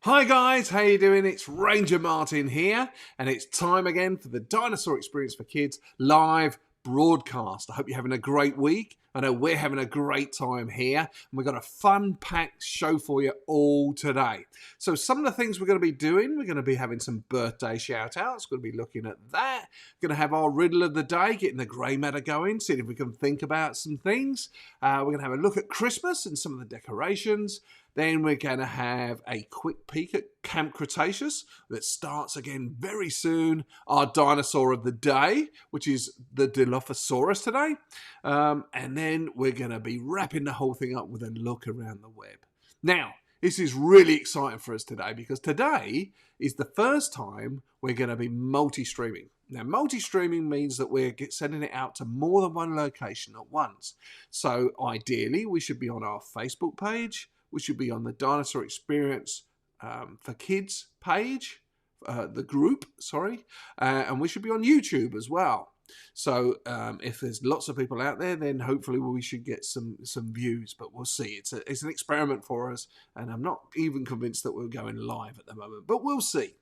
Hi guys, how you doing? It's Ranger Martin here, and it's time again for the Dinosaur Experience for Kids live broadcast. I hope you're having a great week. I know we're having a great time here, and we've got a fun-packed show for you all today. So some of the things we're going to be doing, we're going to be having some birthday shout-outs. We're going to be looking at that. We're going to have our riddle of the day, getting the grey matter going, seeing if we can think about some things. We're going to have a look at Christmas and some of the decorations. Then we're going to have a quick peek at Camp Cretaceous that starts again very soon. Our dinosaur of the day, which is the Dilophosaurus today. And then we're going to be wrapping the whole thing up with a look around the web. Now, this is really exciting for us today because today is the first time we're going to be multi-streaming. Now, multi-streaming means that we're sending it out to more than one location at once. So ideally, we should be on our Facebook page. We should be on the Dinosaur Experience for Kids page, the group, sorry, and we should be on YouTube as well. So if there's lots of people out there, then hopefully we should get some views, but we'll see. It's an experiment for us, and I'm not even convinced that we're going live at the moment, but we'll see.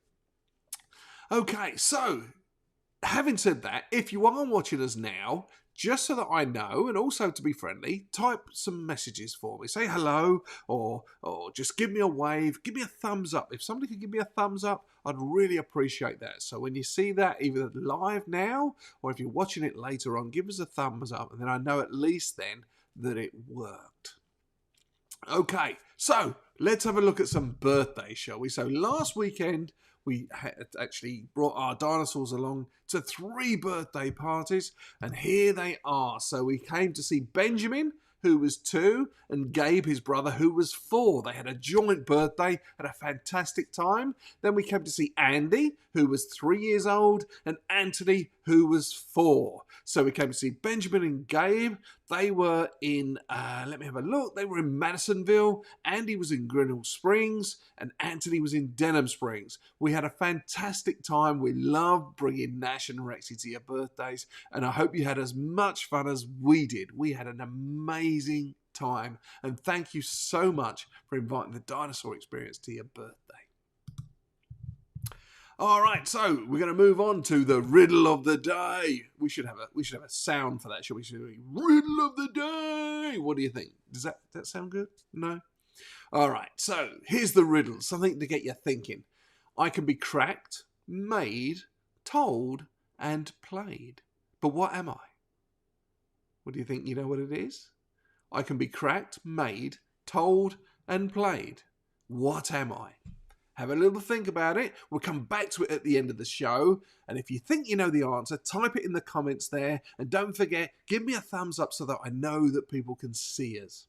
Okay, so having said that, if you are watching us now, just so that I know, and also to be friendly, type some messages for me. Say hello, or just give me a wave, give me a thumbs up. If somebody could give me a thumbs up, I'd really appreciate that. So when you see that, either live now, or if you're watching it later on, give us a thumbs up, and then I know at least then that it worked. Okay, so let's have a look at some birthdays, shall we? So last weekend, we had actually brought our dinosaurs along to 3 birthday parties, and here they are. So we came to see Benjamin, who was 2, and Gabe, his brother, who was 4. They had a joint birthday, had a fantastic time. Then we came to see Andy, who was 3 years old, and Anthony, who was 4. So we came to see Benjamin and Gabe. They were in, let me have a look, they were in Madisonville. Andy was in Grinnell Springs, and Anthony was in Denham Springs. We had a fantastic time. We loved bringing Nash and Rexy to your birthdays, and I hope you had as much fun as we did. We had an amazing time, and thank you so much for inviting the Dinosaur Experience to your birthday. All right, so we're going to move on to the riddle of the day. We should have a sound for that, shall we? Riddle of the day. What do you think? Does that sound good? No? All right, so here's the riddle, something to get you thinking. I can be cracked, made, told, and played. But what am I? What do you think? You know what it is? I can be cracked, made, told, and played. What am I? Have a little think about it. We'll come back to it at the end of the show. And if you think you know the answer, type it in the comments there. And don't forget, give me a thumbs up so that I know that people can see us.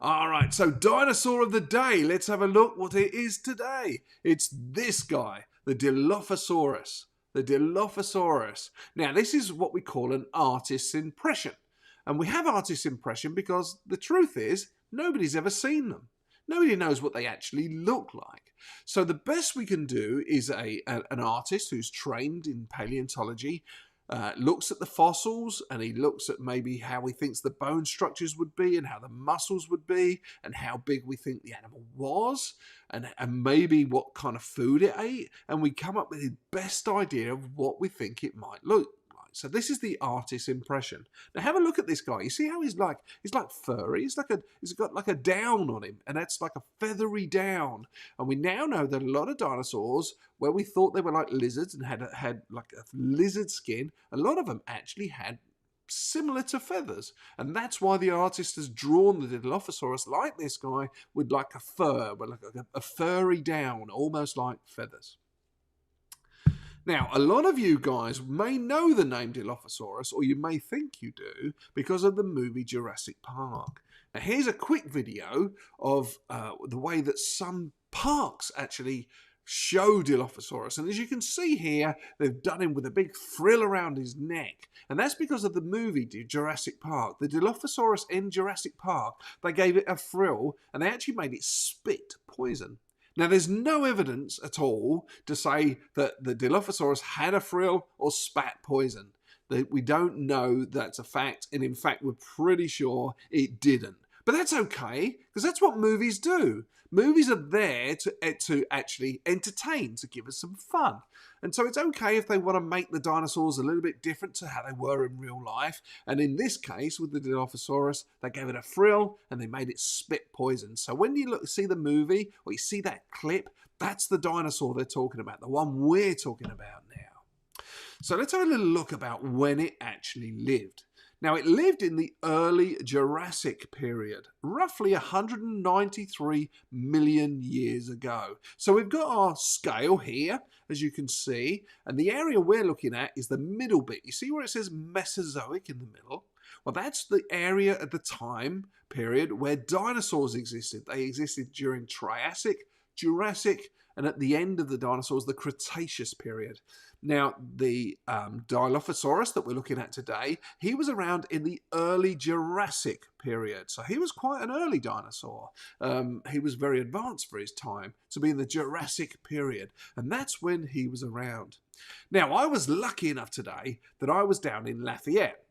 All right, so dinosaur of the day. Let's have a look what it is today. It's this guy, the Dilophosaurus. The Dilophosaurus. Now, this is what we call an artist's impression. And we have artist's impression because the truth is, nobody's ever seen them. Nobody knows what they actually look like. So the best we can do is an artist who's trained in paleontology looks at the fossils, and he looks at maybe how he thinks the bone structures would be and how the muscles would be and how big we think the animal was and maybe what kind of food it ate, and we come up with the best idea of what we think it might look like. So this is the artist's impression. Now have a look at this guy. You see how he's like furry? He's got like a down on him, and that's like a feathery down. And we now know that a lot of dinosaurs, where we thought they were like lizards and had like a lizard skin, a lot of them actually had similar to feathers. And that's why the artist has drawn the Dilophosaurus like this guy with like a fur, with like a furry down, almost like feathers. Now, a lot of you guys may know the name Dilophosaurus, or you may think you do, because of the movie Jurassic Park. Now, here's a quick video of the way that some parks actually show Dilophosaurus. And as you can see here, they've done him with a big frill around his neck. And that's because of the movie Jurassic Park. The Dilophosaurus in Jurassic Park, they gave it a frill, and they actually made it spit poison. Now, there's no evidence at all to say that the Dilophosaurus had a frill or spat poison. We don't know that's a fact, and in fact, we're pretty sure it didn't. But that's okay, because that's what movies do. Movies are there to actually entertain, to give us some fun. And so it's okay if they want to make the dinosaurs a little bit different to how they were in real life. And in this case, with the Dilophosaurus, they gave it a frill and they made it spit poison. So when you see the movie or you see that clip, that's the dinosaur they're talking about, the one we're talking about now. So let's have a little look about when it actually lived. Now, it lived in the early Jurassic period, roughly 193 million years ago. So we've got our scale here, as you can see, and the area we're looking at is the middle bit. You see where it says Mesozoic in the middle? Well, that's the area at the time period where dinosaurs existed. They existed during Triassic, Jurassic, and at the end of the dinosaurs, the Cretaceous period. Now, the Dilophosaurus that we're looking at today, he was around in the early Jurassic period. So he was quite an early dinosaur. He was very advanced for his time to be in the Jurassic period. And that's when he was around. Now, I was lucky enough today that I was down in Lafayette.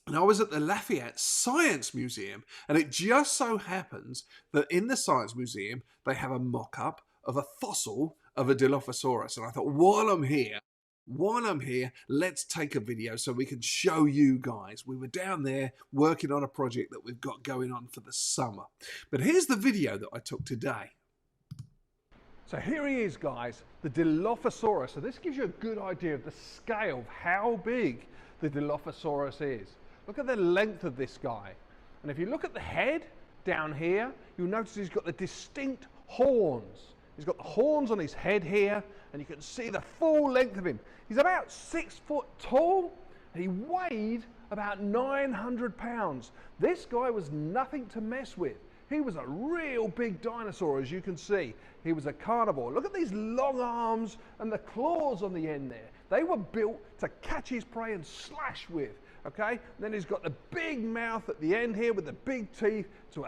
And I was at the Lafayette Science Museum. And it just so happens that in the Science Museum, they have a mock-up of a fossil of a Dilophosaurus. And I thought, while I'm here, let's take a video so we can show you guys. We were down there working on a project that we've got going on for the summer. But here's the video that I took today. So here he is, guys, the Dilophosaurus. So this gives you a good idea of the scale of how big the Dilophosaurus is. Look at the length of this guy. And if you look at the head down here, you'll notice he's got the distinct horns. He's got the horns on his head here, and you can see the full length of him. He's about 6 foot tall, and he weighed about 900 pounds. This guy was nothing to mess with. He was a real big dinosaur, as you can see. He was a carnivore. Look at these long arms and the claws on the end there. They were built to catch his prey and slash with, okay? And then he's got the big mouth at the end here with the big teeth so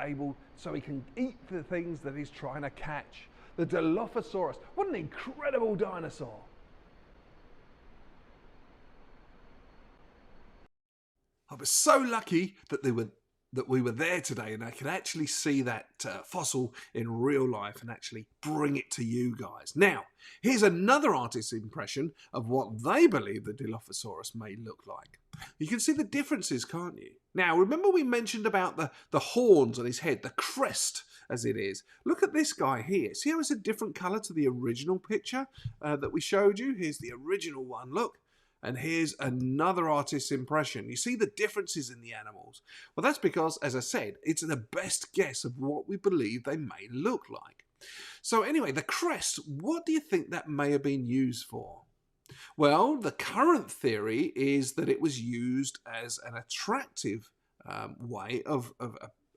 he can eat the things that he's trying to catch. The Dilophosaurus. What an incredible dinosaur. I was so lucky that we were there today and I could actually see that fossil in real life and actually bring it to you guys. Now, here's another artist's impression of what they believe the Dilophosaurus may look like. You can see the differences, can't you? Now, remember we mentioned about the horns on his head, the crest as it is. Look at this guy here. See how it's a different colour to the original picture that we showed you? Here's the original one, look. And here's another artist's impression. You see the differences in the animals. Well, that's because, as I said, it's the best guess of what we believe they may look like. So anyway, the crest, what do you think that may have been used for? Well, the current theory is that it was used as an attractive way of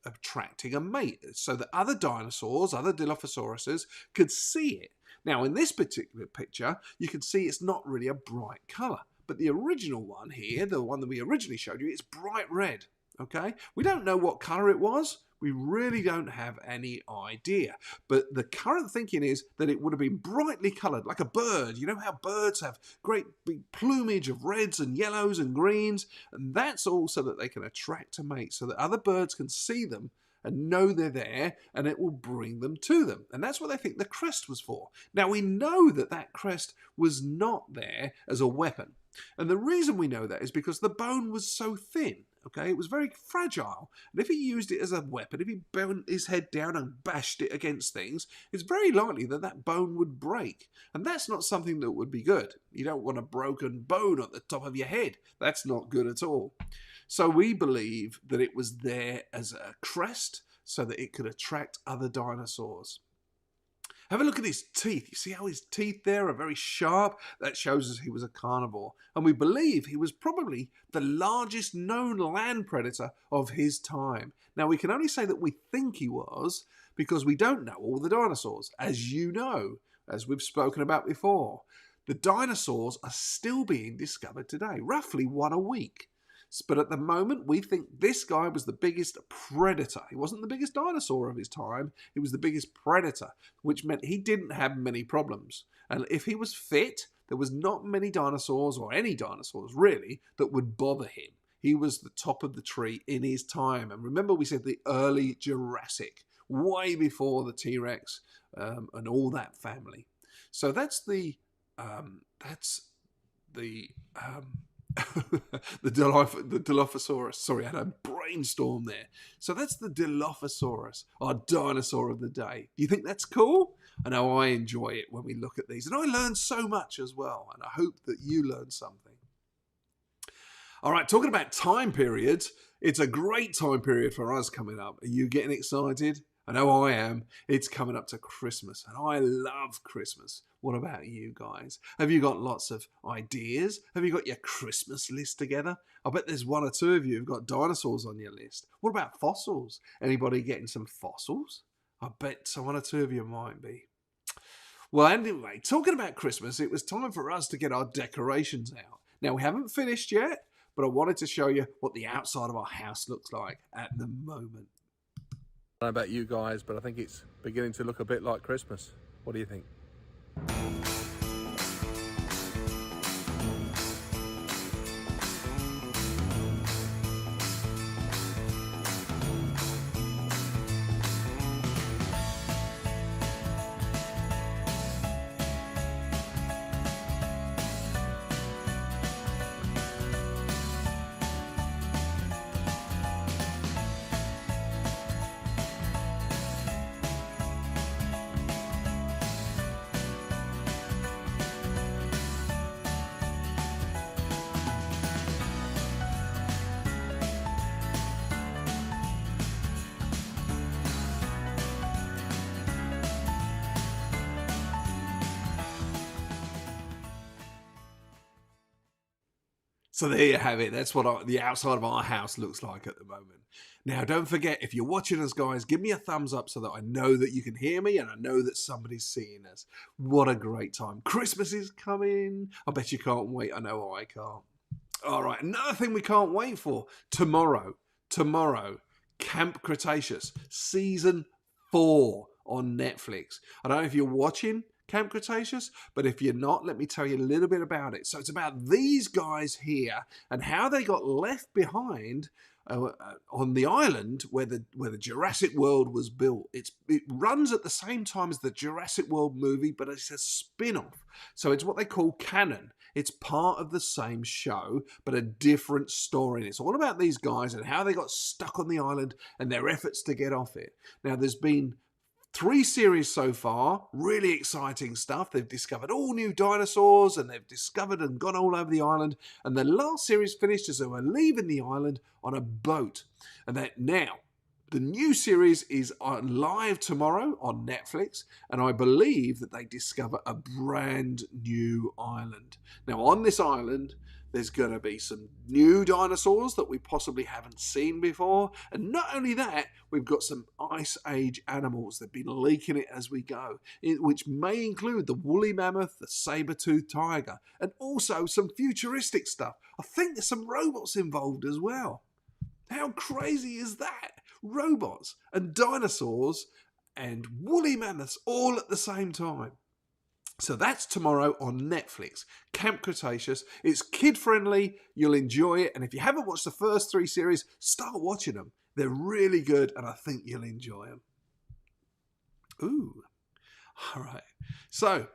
attracting a mate so that other dinosaurs, other Dilophosauruses could see it. Now, in this particular picture, you can see it's not really a bright colour. But the original one here, the one that we originally showed you, it's bright red, okay? We don't know what colour it was. We really don't have any idea. But the current thinking is that it would have been brightly coloured, like a bird. You know how birds have great big plumage of reds and yellows and greens? And that's all so that they can attract a mate, so that other birds can see them and know they're there, and it will bring them to them. And that's what they think the crest was for. Now, we know that that crest was not there as a weapon. And the reason we know that is because the bone was so thin, okay? It was very fragile. And if he used it as a weapon, if he bent his head down and bashed it against things, it's very likely that that bone would break. And that's not something that would be good. You don't want a broken bone at the top of your head. That's not good at all. So we believe that it was there as a crest so that it could attract other dinosaurs. Have a look at his teeth. You see how his teeth there are very sharp? That shows us he was a carnivore. And we believe he was probably the largest known land predator of his time. Now, we can only say that we think he was because we don't know all the dinosaurs. As you know, as we've spoken about before, the dinosaurs are still being discovered today, roughly one a week. But at the moment, we think this guy was the biggest predator. He wasn't the biggest dinosaur of his time. He was the biggest predator, which meant he didn't have many problems. And if he was fit, there was not many dinosaurs, or any dinosaurs really, that would bother him. He was the top of the tree in his time. And remember, we said the early Jurassic, way before the T-Rex and all that family. So that's the the Dilophosaurus. Sorry, I had a brainstorm there. So that's the Dilophosaurus, our dinosaur of the day. Do you think that's cool? I know I enjoy it when we look at these. And I learn so much as well. And I hope that you learn something. All right, talking about time periods, it's a great time period for us coming up. Are you getting excited? I know I am. It's coming up to Christmas, and I love Christmas. What about you guys? Have you got lots of ideas? Have you got your Christmas list together? I bet there's one or two of you who've got dinosaurs on your list. What about fossils? Anybody getting some fossils? I bet so one or two of you might be. Well, anyway, talking about Christmas, it was time for us to get our decorations out. Now, we haven't finished yet, but I wanted to show you what the outside of our house looks like at the moment. I don't know about you guys, but I think it's beginning to look a bit like Christmas. What do you think? So there you have it. That's what the outside of our house looks like at the moment. Now, don't forget, if you're watching us, guys, give me a thumbs up so that I know that you can hear me and I know that somebody's seeing us. What a great time. Christmas is coming. I bet you can't wait. I know I can't. All right, another thing we can't wait for. Tomorrow, Camp Cretaceous, Season 4 on Netflix. I don't know if you're watching Camp Cretaceous, but if you're not, let me tell you a little bit about it. So it's about these guys here and how they got left behind on the island where the Jurassic World was built. It runs at the same time as the Jurassic World movie, but it's a spin-off. So it's what they call canon. It's part of the same show, but a different story. And it's all about these guys and how they got stuck on the island and their efforts to get off it. Now, there's been 3 series so far, really exciting stuff. They've discovered all new dinosaurs and they've discovered and gone all over the island. And the last series finished as they were leaving the island on a boat. And that now, the new series is live tomorrow on Netflix. And I believe that they discover a brand new island. Now on this island, there's going to be some new dinosaurs that we possibly haven't seen before. And not only that, we've got some Ice Age animals. They've been leaking it as we go, which may include the woolly mammoth, the saber-toothed tiger, and also some futuristic stuff. I think there's some robots involved as well. How crazy is that? Robots and dinosaurs and woolly mammoths all at the same time. So that's tomorrow on Netflix, Camp Cretaceous. It's kid-friendly, you'll enjoy it, and if you haven't watched the first 3 series, start watching them. They're really good, and I think you'll enjoy them. Ooh, all right. So,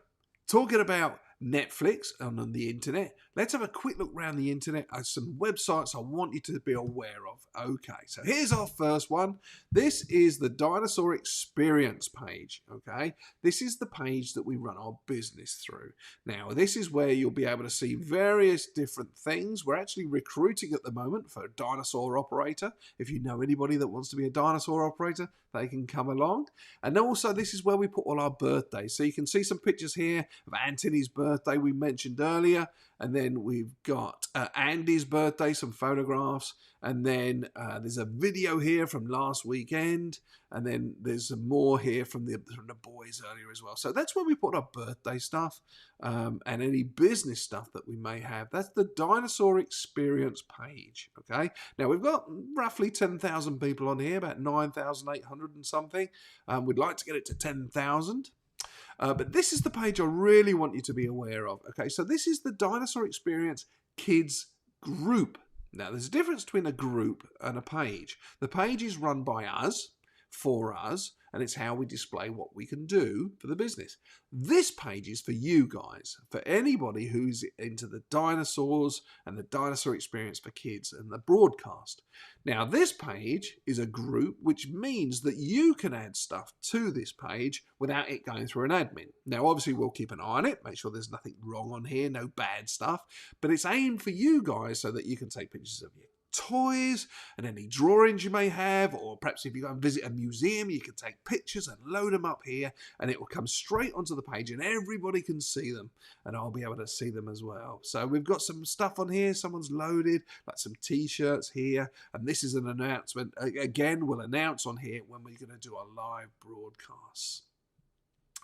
talking about Netflix and on the internet, let's have a quick look around the internet at some websites I want you to be aware of. Okay, so here's our first one. This is the Dinosaur Experience page, okay? This is the page that we run our business through. Now, this is where you'll be able to see various different things. We're actually recruiting at the moment for a dinosaur operator. If you know anybody that wants to be a dinosaur operator, they can come along. And also, this is where we put all our birthdays. So you can see some pictures here of Anthony's birthday we mentioned earlier. And then we've got Andy's birthday, some photographs. And then there's a video here from last weekend. And then there's some more here from the boys earlier as well. So that's where we put our birthday stuff and any business stuff that we may have. That's the Dinosaur Experience page, okay? Now, we've got roughly 10,000 people on here, about 9,800 and something. We'd like to get it to 10,000. But this is the page I really want you to be aware of. Okay, so this is the Dinosaur Experience Kids group. Now, there's a difference between a group and a page. The page is run by us, for us, and it's how we display what we can do for the business. This page is for you guys, for anybody who's into the dinosaurs and the dinosaur experience for kids and the broadcast. Now, this page is a group, which means that you can add stuff to this page without it going through an admin. Now, obviously, we'll keep an eye on it, make sure there's nothing wrong on here, no bad stuff, but it's aimed for you guys so that you can take pictures of you toys and any drawings you may have, or perhaps if you go and visit a museum, you can take pictures and load them up here, and it will come straight onto the page and everybody can see them, and I'll be able to see them as well. So we've got some stuff on here someone's loaded, like some t-shirts here, and this is an announcement. Again, we'll announce on here when we're going to do our live broadcasts.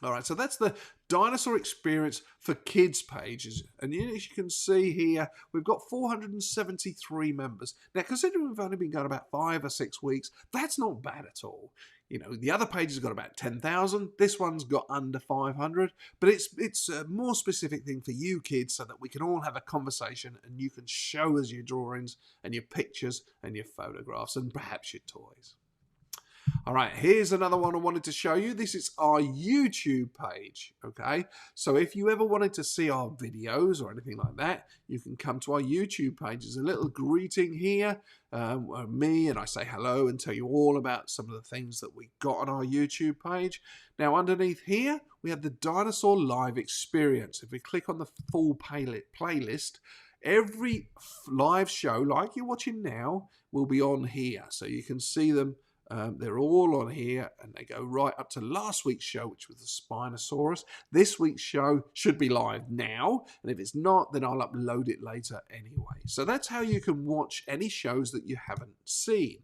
All right, so that's the Dinosaur Experience for Kids pages. And as you can see here, we've got 473 members. Now, considering we've only been going about 5 or 6 weeks, that's not bad at all. You know, the other page has got about 10,000. This one's got under 500. But it's a more specific thing for you kids so that we can all have a conversation and you can show us your drawings and your pictures and your photographs and perhaps your toys. All right, here's another one I wanted to show you. This is our YouTube page, okay? So if you ever wanted to see our videos or anything like that, you can come to our YouTube page. There's a little greeting here, me, and I say hello and tell you all about some of the things that we got on our YouTube page. Now, underneath here, we have the Dinosaur Live Experience. If we click on the full playlist, every live show, like you're watching now, will be on here. So you can see them. They're all on here, and they go right up to last week's show, which was the Spinosaurus. This week's show should be live now, and if it's not, then I'll upload it later anyway. So that's how you can watch any shows that you haven't seen.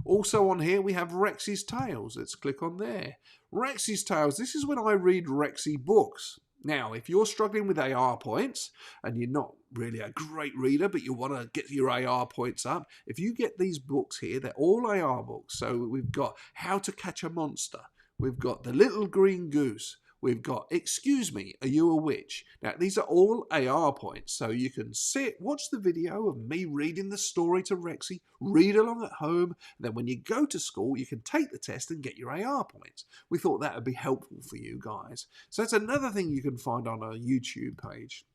Also on here, we have Rexy's Tales. Let's click on there. Rexy's Tales, this is when I read Rexy books. Now, if you're struggling with AR points and you're not really a great reader, but you want to get your AR points up, if you get these books here, they're all AR books. So we've got How to Catch a Monster. We've got The Little Green Goose. We've got Excuse Me, Are You a Witch? Now, these are all AR points, so you can sit, watch the video of me reading the story to Rexy, read along at home, and then when you go to school, you can take the test and get your AR points. We thought that would be helpful for you guys. So that's another thing you can find on our YouTube page.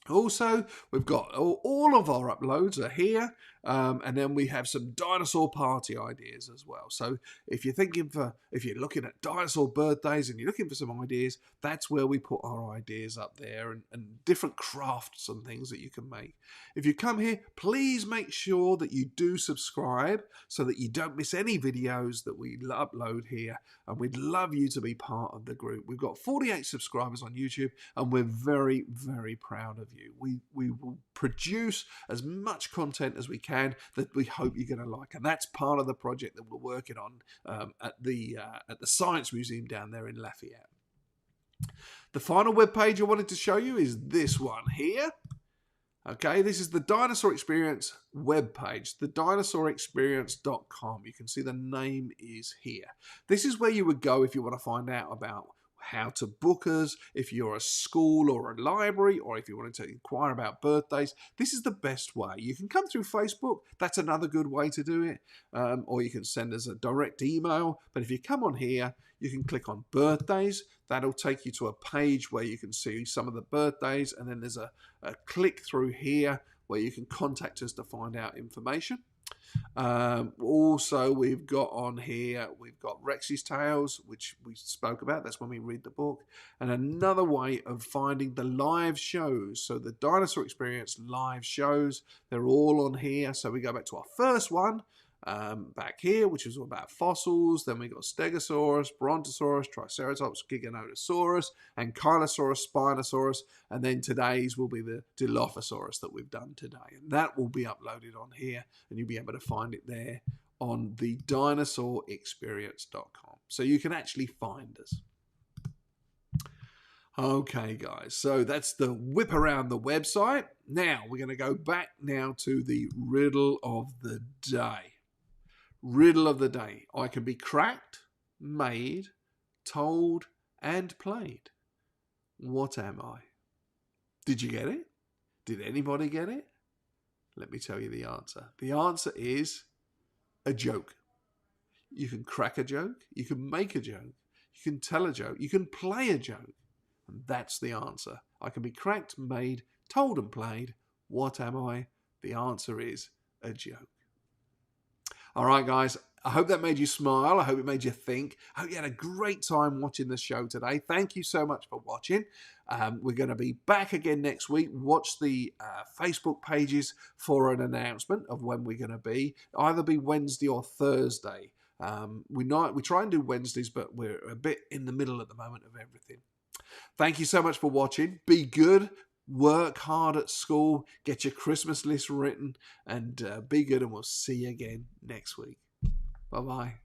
Also, we've got all of our uploads are here, and then we have some dinosaur party ideas as well. So if you're looking at dinosaur birthdays and you're looking for some ideas, that's where we put our ideas up there, and different crafts and things that you can make. If you come here, please make sure that you do subscribe so that you don't miss any videos that we upload here, and we'd love you to be part of the group. We've got 48 subscribers on YouTube, and we're very, very proud of you. We will produce as much content as we can that we hope you're going to like, and that's part of the project that we're working on at the Science Museum down there in Lafayette. The final web page I wanted to show you is this one here. Okay, this is the Dinosaur Experience web page, thedinosaurexperience.com. You can see the name is here. This is where you would go if you want to find out about how to book us, if you're a school or a library, or if you wanted to inquire about birthdays. This is the best way. You can come through Facebook. That's another good way to do it. Or you can send us a direct email. But if you come on here, you can click on birthdays. That'll take you to a page where you can see some of the birthdays. And then there's a click through here where you can contact us to find out information. Also, we've got on here, we've got Rexy's Tales, which we spoke about. That's when we read the book. And another way of finding the live shows. So the Dinosaur Experience live shows, they're all on here. So we go back to our first one. Back here, which is all about fossils. Then we got Stegosaurus, Brontosaurus, Triceratops, Giganotosaurus, Ankylosaurus, Spinosaurus, and then today's will be the Dilophosaurus that we've done today, and that will be uploaded on here, and you'll be able to find it there on the dinosaurexperience.com, so you can actually find us. Okay, guys, so that's the whip around the website. Now we're going to go back now to the riddle of the day. Riddle of the day. I can be cracked, made, told, and played. What am I? Did you get it? Did anybody get it? Let me tell you the answer. The answer is a joke. You can crack a joke, you can make a joke, you can tell a joke, you can play a joke. And that's the answer. I can be cracked, made, told and played. What am I? The answer is a joke. All right, guys. I hope that made you smile. I hope it made you think. I hope you had a great time watching the show today. Thank you so much for watching. We're going to be back again next week. Watch the Facebook pages for an announcement of when we're going to be. Either be Wednesday or Thursday. We try and do Wednesdays, but we're a bit in the middle at the moment of everything. Thank you so much for watching. Be good. Work hard at school. Get your Christmas list written. And be good. And we'll see you again next week. Bye-bye.